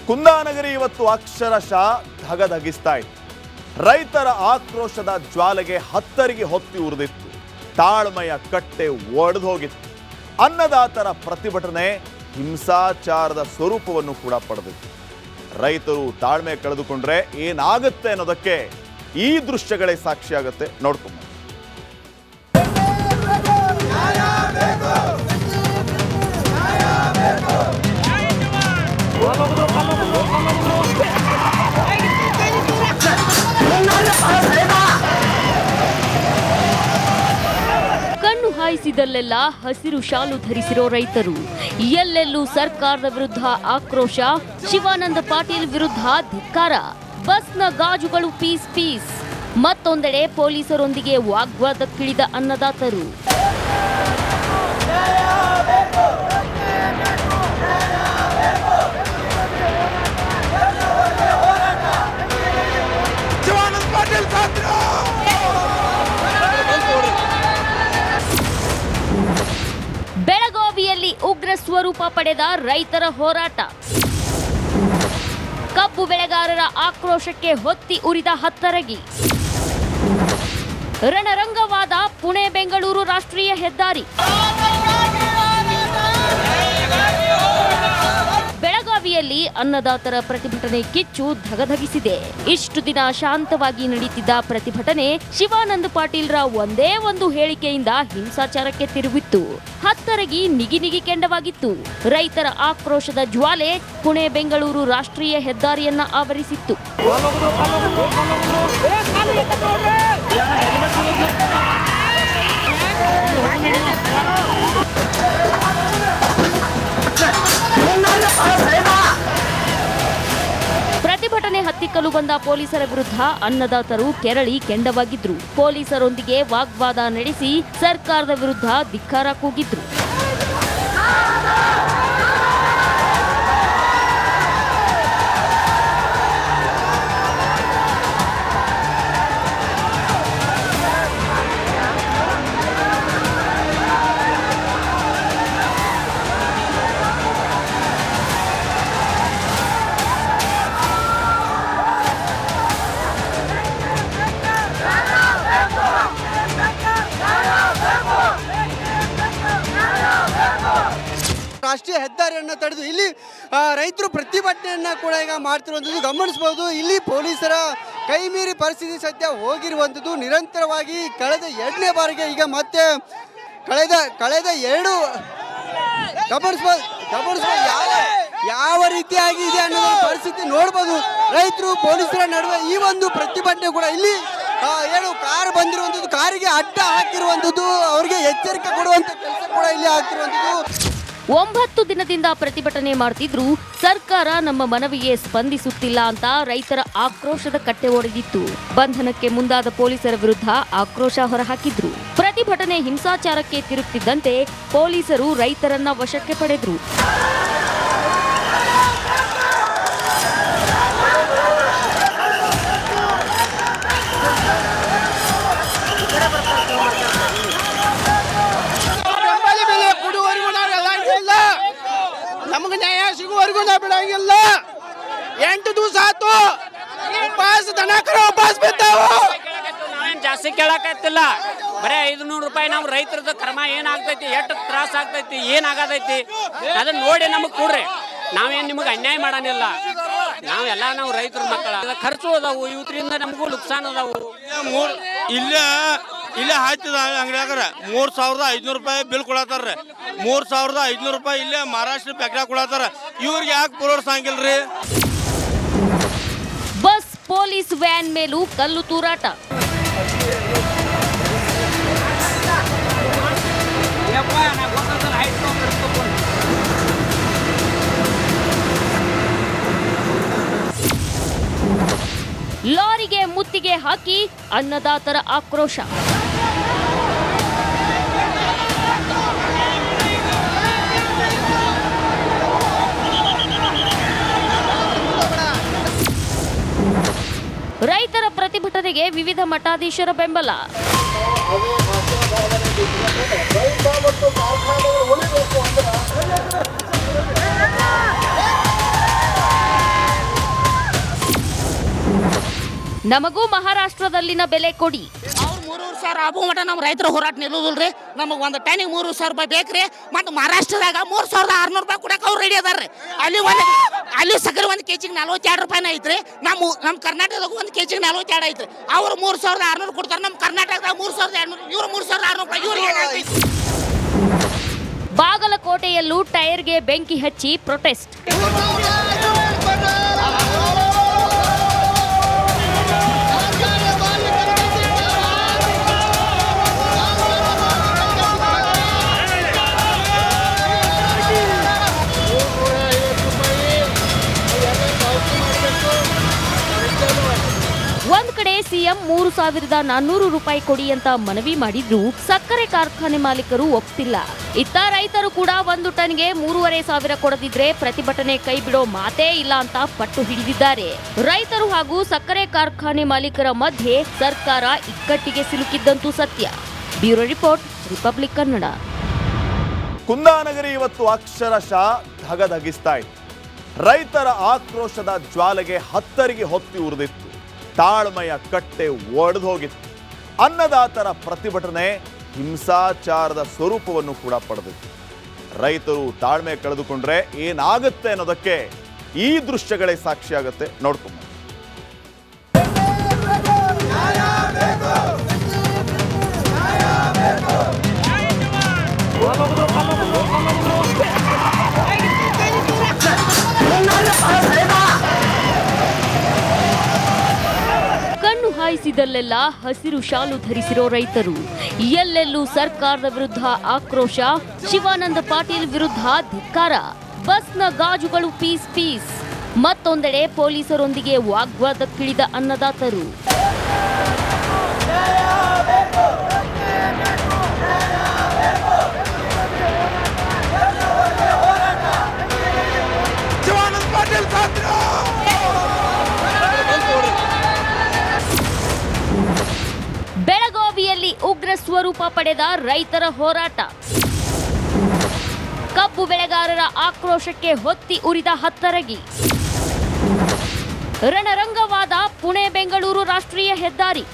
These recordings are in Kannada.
ಕುಂದಾನಗರಿ ಇವತ್ತು ಅಕ್ಷರಶಃ ಧಗಧಗಿಸ್ತಾ ಇತ್ತು. ರೈತರ ಆಕ್ರೋಶದ ಜ್ವಾಲೆಗೆ ಹತ್ತರಿಗೆ ಹೊತ್ತಿ ಉರಿದಿತ್ತು. ತಾಳ್ಮೆಯ ಕಟ್ಟೆ ಒಡೆದು ಹೋಗಿತ್ತು. ಅನ್ನದಾತರ ಪ್ರತಿಭಟನೆ ಹಿಂಸಾಚಾರದ ಸ್ವರೂಪವನ್ನು ಕೂಡ ಪಡೆದಿತ್ತು. ರೈತರು ತಾಳ್ಮೆ ಕಳೆದುಕೊಂಡ್ರೆ ಏನಾಗುತ್ತೆ ಅನ್ನೋದಕ್ಕೆ ಈ ದೃಶ್ಯಗಳೇ ಸಾಕ್ಷಿಯಾಗುತ್ತೆ. ನೋಡ್ಕೊಂಡು ಕಣ್ಣು ಹಾಯಿಸಿದಲ್ಲೆಲ್ಲ ಹಸಿರು ಶಾಲು ಧರಿಸಿರೋ ರೈತರು. ಎಲ್ಲೆಲ್ಲೂ ಸರ್ಕಾರದ ವಿರುದ್ಧ ಆಕ್ರೋಶ, ಶಿವಾನಂದ ಪಾಟೀಲ್ ವಿರುದ್ಧ ಧಿಕ್ಕಾರ. ಬಸ್ನ ಗಾಜುಗಳು ಪೀಸ್ ಪೀಸ್. ಮತ್ತೊಂದೆಡೆ ಪೊಲೀಸರೊಂದಿಗೆ ವಾಗ್ವಾದಕ್ಕಿಳಿದ ಅನ್ನದಾತರು. ಬೆಳಗಾವಿಯಲ್ಲಿ ಉಗ್ರ ಸ್ವರೂಪ ಪಡೆದ ರೈತರ ಹೋರಾಟ. ಕಬ್ಬು ಬೆಳೆಗಾರರ ಆಕ್ರೋಶಕ್ಕೆ ಹೊತ್ತಿ ಉರಿದ ಹತ್ತರಗಿ. ರಣರಂಗವಾದ ಪುಣೆ ಬೆಂಗಳೂರು ರಾಷ್ಟ್ರೀಯ ಹೆದ್ದಾರಿ. ಬೆಳಗಾವಿಯಲ್ಲಿ ಅನ್ನದಾತರ ಪ್ರತಿಭಟನೆ ಕಿಚ್ಚು ಧಗಧಗಿಸಿದೆ. ಇಷ್ಟು ದಿನ ಶಾಂತವಾಗಿ ನಡೀತಿದ್ದ ಪ್ರತಿಭಟನೆ ಶಿವಾನಂದ ಪಾಟೀಲ್ರ ಒಂದೇ ಒಂದು ಹೇಳಿಕೆಯಿಂದ ಹಿಂಸಾಚಾರಕ್ಕೆ ತಿರುಗಿತ್ತು. ಹತ್ತರಗಿ ನಿಗಿ ಕೆಂಡವಾಗಿತ್ತು. ರೈತರ ಆಕ್ರೋಶದ ಜ್ವಾಲೆ ಪುಣೆ ಬೆಂಗಳೂರು ರಾಷ್ಟ್ರೀಯ ಹೆದ್ದಾರಿಯನ್ನ ಆವರಿಸಿತ್ತು. ಪ್ರತಿಭಟನೆ ಹತ್ತಿಕ್ಕಲು ಬಂದ ಪೊಲೀಸರ ವಿರುದ್ಧ ಅನ್ನದಾತರು ಕೆರಳಿ ಕೆಂಡವಾಗಿದ್ರು. ಪೊಲೀಸರೊಂದಿಗೆ ವಾಗ್ವಾದ ನಡೆಸಿ ಸರ್ಕಾರದ ವಿರುದ್ಧ ಧಿಕ್ಕಾರ ಕೂಗಿದ್ರು. ರಾಷ್ಟ್ರೀಯ ಹೆದ್ದಾರಿಯನ್ನು ತಡೆದು ಇಲ್ಲಿ ರೈತರು ಪ್ರತಿಭಟನೆಯನ್ನು ಕೂಡ ಈಗ ಮಾಡ್ತಿರುವಂಥದ್ದು ಗಮನಿಸಬಹುದು. ಇಲ್ಲಿ ಪೊಲೀಸರ ಕೈ ಮೀರಿ ಪರಿಸ್ಥಿತಿ ಸದ್ಯ ಹೋಗಿರುವಂಥದ್ದು. ನಿರಂತರವಾಗಿ ಕಳೆದ 2ನೇ ಬಾರಿಗೆ ಈಗ ಮತ್ತೆ ಕಳೆದ 2 ಗಮನಿಸಬಹುದು ಯಾವ ರೀತಿಯಾಗಿ ಇದೆ ಅನ್ನೋ ಪರಿಸ್ಥಿತಿ ನೋಡ್ಬೋದು. ರೈತರು ಪೊಲೀಸರ ನಡುವೆ ಈ ಒಂದು ಪ್ರತಿಭಟನೆ ಕೂಡ ಇಲ್ಲಿ ಏನು ಕಾರ್ ಬಂದಿರುವಂಥದ್ದು, ಕಾರಿಗೆ ಅಡ್ಡ ಹಾಕಿರುವಂಥದ್ದು, ಅವರಿಗೆ ಎಚ್ಚರಿಕೆ ಕೊಡುವಂಥ ಕೆಲಸ ಕೂಡ ಇಲ್ಲಿ ಆಗ್ತಿರುವಂಥದ್ದು. 9 ದಿನದಿಂದ ಪ್ರತಿಭಟನೆ ಮಾಡ್ತಿದ್ರು. ಸರ್ಕಾರ ನಮ್ಮ ಮನವಿಗೆ ಸ್ಪಂದಿಸುತ್ತಿಲ್ಲ ಅಂತ ರೈತರ ಆಕ್ರೋಶದ ಕಟ್ಟೆ ಒಡೆದಿತ್ತು. ಬಂಧನಕ್ಕೆ ಮುಂದಾದ ಪೊಲೀಸರ ವಿರುದ್ಧ ಆಕ್ರೋಶ ಹೊರಹಾಕಿದ್ರು. ಪ್ರತಿಭಟನೆ ಹಿಂಸಾಚಾರಕ್ಕೆ ತಿರುಗ್ತಿದ್ದಂತೆ ಪೊಲೀಸರು ರೈತರನ್ನ ವಶಕ್ಕೆ ಪಡೆದ್ರು. ನಮಗೆ ನ್ಯಾಯ ಸಿಗುವವರೆಗೂ ನಾವು ಬಿಡಂಗಿಲ್ಲ. 8 ದಿವಸ ಆತು ಉಪವಾಸ, ದನಕರ ಉಪವಾಸ ಬಿದ್ದಾವು. ನಾವೇನು ಜಾಸ್ತಿ ಕೇಳಕತ್ತಿಲ್ಲ. ಬರೀ 500 ರೂಪಾಯಿ ನಾವು ರೈತರದ ಕ್ರಮ ಏನಾಗ್ತೈತಿ, ಎಷ್ಟು ತ್ರಾಸ ಆಗ್ತೈತಿ, ಏನಾಗತೈತಿ ಅದನ್ನ ನೋಡಿ ನಮಗೆ ಕೊಡ್ರಿ. ನಾವೇನು ನಿಮಗೆ ಅನ್ಯಾಯ ಮಾಡಾನಿಲ್ಲ. ನಾವು ರೈತರ ಮಕ್ಕಳ ಖರ್ಚು ಅದಾವು, ಇವತ್ತರಿಂದ ನಮಗೂ ನುಕ್ಸಾನ್ ಅದಾವು. ಇಲ್ಲೇ ಹಾಯ್ತದ ಅಂಗಡಿಯಾಗ 3500 ರೂಪಾಯಿ ಬಿಲ್ ಕೊಡತ್ತಾರ. 3500 ರೂಪಾಯಿ ಇಲ್ಲೇ ಮಹಾರಾಷ್ಟ್ರ ಫ್ಯಾಕ್ಟ್ರಿಯಾಗ ಕೊಡತ್ತಾರ. ಇವ್ರಿಗೆ ಯಾಕೆ ಪುರೋಡ್ಸಂಗಿಲ್ರಿ? ಬಸ್ ಪೊಲೀಸ್ ವ್ಯಾನ್ ಮೇಲೂ ಕಲ್ಲು ತೂರಾಟ. ಲಾರಿಗೆ ಮುತ್ತಿಗೆ ಹಾಕಿ ಅನ್ನದಾತರ ಆಕ್ರೋಶ. ರೈತರ ಪ್ರತಿಭಟನೆಗೆ ವಿವಿಧ ಮಠಾಧೀಶರ ಬೆಂಬಲ. ನಮಗೂ ಮಹಾರಾಷ್ಟ್ರದಲ್ಲಿನ ಬೆಲೆ ಕೊಡಿ. ಅವ್ರು 3,000 ಆಗೋ ಮಟ ನಮ್ಮ ರೈತರ ಹೋರಾಟ ನಿಲ್ಲೋದಿಲ್ರಿ. ನಮಗೆ ಒಂದು ಟೈನಿಗೆ 3,000 ರೂಪಾಯಿ ಬೇಕ್ರಿ. ಮತ್ತು ಮಹಾರಾಷ್ಟ್ರದಾಗ 3,600 ರೂಪಾಯಿ ಕೊಡಕ್ಕೆ ಅವ್ರು ರೆಡಿ ಅದಾರ್ರಿ. ಅಲ್ಲಿ ಸಕ್ಕರೆ 1 ಕೆಜಿಗೆ 42 ರೂಪಾಯಿನ ಐತ್ರಿ. ನಮ್ಮ ಕರ್ನಾಟಕದಾಗ 1 ಕೆಜಿಗೆ 42 ಐತ್ರಿ. ಅವ್ರು 3,600 ಕೊಡ್ತಾರೆ. ನಮ್ಮ ಕರ್ನಾಟಕದಾಗ 3,200, ಇವ್ರು 3,600 ರೂಪಾಯಿ. ಇವ್ರಿಗೆ ಬಾಗಲಕೋಟೆಯಲ್ಲೂ ಟೈರ್ಗೆ ಬೆಂಕಿ ಹಚ್ಚಿ ಪ್ರೊಟೆಸ್ಟ್. ಒಂದ್ ಕಡೆ ಸಿಎಂ 3,400 ರೂಪಾಯಿ ಕೊಡಿ ಅಂತ ಮನವಿ ಮಾಡಿದ್ರು ಸಕ್ಕರೆ ಕಾರ್ಖಾನೆ ಮಾಲೀಕರು ಒಪ್ತಿಲ್ಲ. ಇತ್ತ ರೈತರು ಕೂಡ 1 ಟನ್ಗೆ 3,500 ಕೊಡದಿದ್ರೆ ಪ್ರತಿಭಟನೆ ಕೈ ಬಿಡೋ ಮಾತೇ ಇಲ್ಲ ಅಂತ ಪಟ್ಟು ಹಿಡಿದಿದ್ದಾರೆ. ರೈತರು ಹಾಗೂ ಸಕ್ಕರೆ ಕಾರ್ಖಾನೆ ಮಾಲೀಕರ ಮಧ್ಯೆ ಸರ್ಕಾರ ಇಕ್ಕಟ್ಟಿಗೆ ಸಿಲುಕಿದ್ದಂತೂ ಸತ್ಯ. Bureau report, republic Kannada. Kundanagari ಇವತ್ತು ಅಕ್ಷರಶಃ ಧಗಧಗಿಸ್ತಾ ಇತ್ತು. ರೈತರ ಆಕ್ರೋಶದ ಜ್ವಾಲೆಗೆ ಹತ್ತರಿಗೆ ಹೊತ್ತಿ ಉರಿದಿತ್ತು. ತಾಳ್ಮೆಯ ಕಟ್ಟೆ ಒಡೆದು ಹೋಗಿತ್ತು. ಅನ್ನದಾತರ ಪ್ರತಿಭಟನೆ ಹಿಂಸಾಚಾರದ ಸ್ವರೂಪವನ್ನು ಕೂಡ ಪಡೆದಿತ್ತು. ರೈತರು ತಾಳ್ಮೆ ಕಳೆದುಕೊಂಡ್ರೆ ಏನಾಗುತ್ತೆ ಅನ್ನೋದಕ್ಕೆ ಈ ದೃಶ್ಯಗಳೇ ಸಾಕ್ಷಿಯಾಗುತ್ತೆ. ನೋಡ್ಕೊಂಡು ಕಣ್ಣು ಹಾಯಿಸಿದಲ್ಲೆಲ್ಲ ಹಸಿರು ಶಾಲು ಧರಿಸಿರೋ ರೈತರು. ಎಲ್ಲೆಲ್ಲೂ ಸರ್ಕಾರದ ವಿರುದ್ಧ ಆಕ್ರೋಶ, ಶಿವಾನಂದ ಪಾಟೀಲ್ ವಿರುದ್ಧ ಧಿಕ್ಕಾರ. ಬಸ್ನ ಗಾಜುಗಳು ಪೀಸ್ ಪೀಸ್. ಮತ್ತೊಂದೆಡೆ ಪೊಲೀಸರೊಂದಿಗೆ ವಾಗ್ವಾದಕ್ಕಿಳಿದ ಅನ್ನದಾತರು. ಬೆಳಗಾವಿಯಲ್ಲಿ ಉಗ್ರ ಸ್ವರೂಪ ಪಡೆದ ರೈತರ ಹೋರಾಟ. ಕಬ್ಬು ಬೆಳೆಗಾರರ ಆಕ್ರೋಶಕ್ಕೆ ಹೊತ್ತಿ ಉರಿದ ಹತ್ತರಗಿ. ರಣರಂಗವಾದ ಪುಣೆ ಬೆಂಗಳೂರು ರಾಷ್ಟ್ರೀಯ ಹೆದ್ದಾರಿ.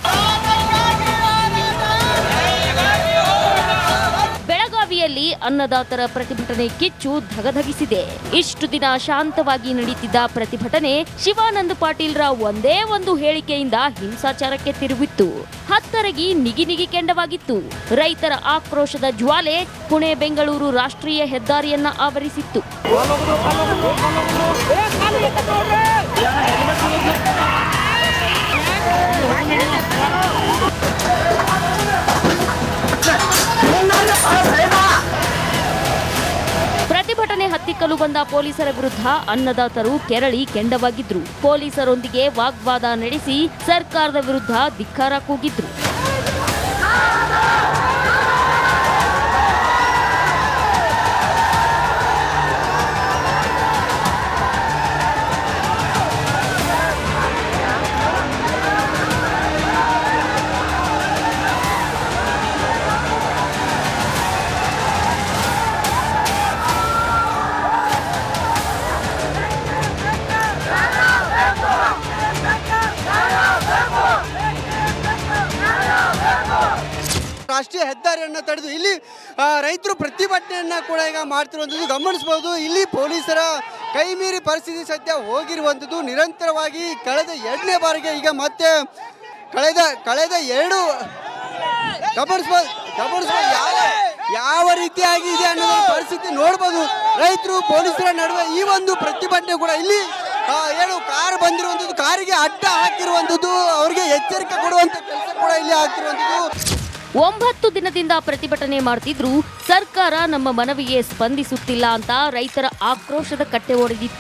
ಬೆಳಗಾವಿಯಲ್ಲಿ ಅನ್ನದಾತರ ಪ್ರತಿಭಟನೆ ಕಿಚ್ಚು ಧಗಧಗಿಸಿದೆ. ಇಷ್ಟು ದಿನ ಶಾಂತವಾಗಿ ನಡೀತಿದ್ದ ಪ್ರತಿಭಟನೆ ಶಿವಾನಂದ ಪಾಟೀಲ್ರ ಒಂದೇ ಒಂದು ಹೇಳಿಕೆಯಿಂದ ಹಿಂಸಾಚಾರಕ್ಕೆ ತಿರುಗಿತ್ತು. ಹತ್ತರಗಿ ನಿಗಿ ಕೆಂಡವಾಗಿತ್ತು. ರೈತರ ಆಕ್ರೋಶದ ಜ್ವಾಲೆ ಪುಣೆ ಬೆಂಗಳೂರು ರಾಷ್ಟ್ರೀಯ ಹೆದ್ದಾರಿಯನ್ನ ಆವರಿಸಿತ್ತು. ಪ್ರತಿಭಟನೆ ಹತ್ತಿಕ್ಕಲು ಬಂದ ಪೊಲೀಸರ ವಿರುದ್ಧ ಅನ್ನದಾತರು ಕೆರಳಿ ಕೆಂಡವಾಗಿದ್ರು. ಪೊಲೀಸರೊಂದಿಗೆ ವಾಗ್ವಾದ ನಡೆಸಿ ಸರ್ಕಾರದ ವಿರುದ್ಧ ಧಿಕ್ಕಾರ ಕೂಗಿದ್ರು. ರಾಷ್ಟ್ರೀಯ ಹೆದ್ದಾರಿಯನ್ನು ತಡೆದು ಇಲ್ಲಿ ರೈತರು ಪ್ರತಿಭಟನೆಯನ್ನು ಕೂಡ ಈಗ ಮಾಡ್ತಿರುವಂಥದ್ದು ಗಮನಿಸಬಹುದು. ಇಲ್ಲಿ ಪೊಲೀಸರ ಕೈ ಮೀರಿ ಪರಿಸ್ಥಿತಿ ಸದ್ಯ ಹೋಗಿರುವಂಥದ್ದು. ನಿರಂತರವಾಗಿ ಕಳೆದ 2ನೇ ಬಾರಿಗೆ ಈಗ ಮತ್ತೆ ಕಳೆದ 2 ಗಮನಿಸಬಹುದು ಯಾವ ರೀತಿಯಾಗಿ ಇದೆ ಅನ್ನೋ ಪರಿಸ್ಥಿತಿ ನೋಡ್ಬೋದು. ರೈತರು ಪೊಲೀಸರ ನಡುವೆ ಈ ಒಂದು ಪ್ರತಿಭಟನೆ ಕೂಡ ಇಲ್ಲಿ ಏನು ಕಾರ್ ಬಂದಿರುವಂಥದ್ದು, ಕಾರಿಗೆ ಅಡ್ಡ ಹಾಕಿರುವಂಥದ್ದು, ಅವರಿಗೆ ಎಚ್ಚರಿಕೆ ಕೊಡುವಂಥ ಕೆಲಸ ಕೂಡ ಇಲ್ಲಿ ಆಗ್ತಿರುವಂಥದ್ದು. 9 ದಿನದಿಂದ ಪ್ರತಿಭಟನೆ ಮಾಡ್ತಿದ್ರು ಸರ್ಕಾರ ನಮ್ಮ ಮನವಿಗೆ ಸ್ಪಂದಿಸುತ್ತಿಲ್ಲ ಅಂತ ರೈತರ ಆಕ್ರೋಶದ ಕಟ್ಟೆ ಒಡೆದಿತ್ತು.